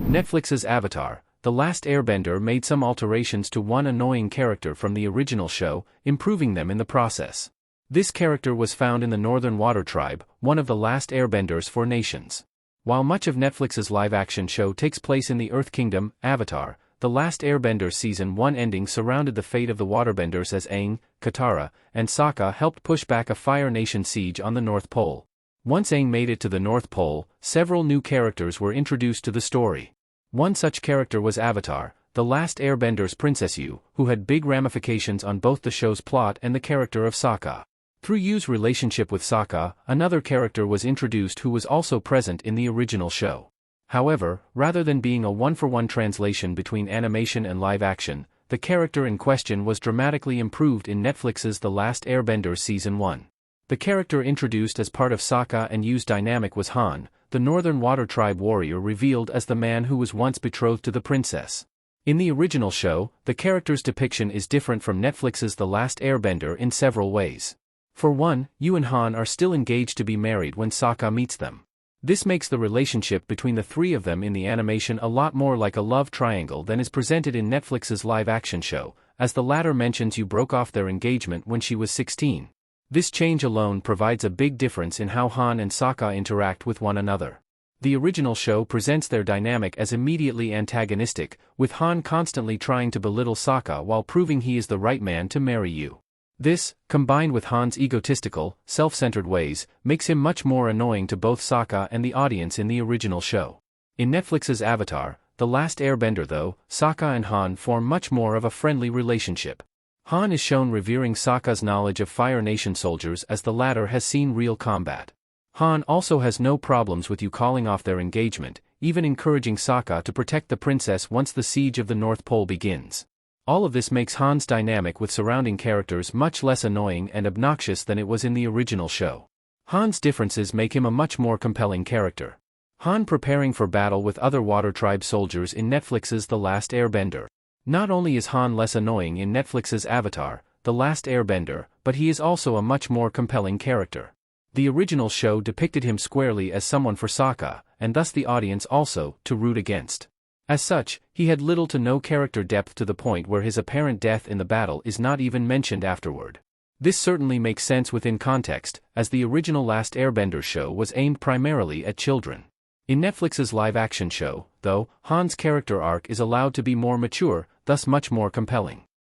Netflix's Avatar, The Last Airbender made some alterations to one annoying character from the original show, improving them in the process. This character was found in the Northern Water Tribe, one of the last Airbender's 4 nations. While much of Netflix's live-action show takes place in the Earth Kingdom, Avatar, The Last Airbender Season 1 ending surrounded the fate of the waterbenders as Aang, Katara, and Sokka helped push back a Fire Nation siege on the North Pole. Once Aang made it to the North Pole, several new characters were introduced to the story. One such character was Avatar, The Last Airbender's Princess Yu, who had big ramifications on both the show's plot and the character of Sokka. Through Yu's relationship with Sokka, another character was introduced who was also present in the original show. However, rather than being a one-for-one translation between animation and live-action, the character in question was dramatically improved in Netflix's The Last Airbender Season 1. The character introduced as part of Sokka and Yu's dynamic was Han, the Northern Water Tribe warrior revealed as the man who was once betrothed to the princess. In the original show, the character's depiction is different from Netflix's The Last Airbender in several ways. For one, Yu and Han are still engaged to be married when Sokka meets them. This makes the relationship between the three of them in the animation a lot more like a love triangle than is presented in Netflix's live-action show, as the latter mentions Yu broke off their engagement when she was 16. This change alone provides a big difference in how Han and Sokka interact with one another. The original show presents their dynamic as immediately antagonistic, with Han constantly trying to belittle Sokka while proving he is the right man to marry Yu. This, combined with Han's egotistical, self-centered ways, makes him much more annoying to both Sokka and the audience in the original show. In Netflix's Avatar, The Last Airbender though, Sokka and Han form much more of a friendly relationship. Han is shown revering Sokka's knowledge of Fire Nation soldiers as the latter has seen real combat. Han also has no problems with Yu calling off their engagement, even encouraging Sokka to protect the princess once the siege of the North Pole begins. All of this makes Han's dynamic with surrounding characters much less annoying and obnoxious than it was in the original show. Han's differences make him a much more compelling character. Han preparing for battle with other Water Tribe soldiers in Netflix's The Last Airbender. Not only is Han less annoying in Netflix's Avatar, The Last Airbender, but he is also a much more compelling character. The original show depicted him squarely as someone for Sokka, and thus the audience also, to root against. As such, he had little to no character depth to the point where his apparent death in the battle is not even mentioned afterward. This certainly makes sense within context, as the original Last Airbender show was aimed primarily at children. In Netflix's live-action show, though, Han's character arc is allowed to be more mature, thus much more compelling.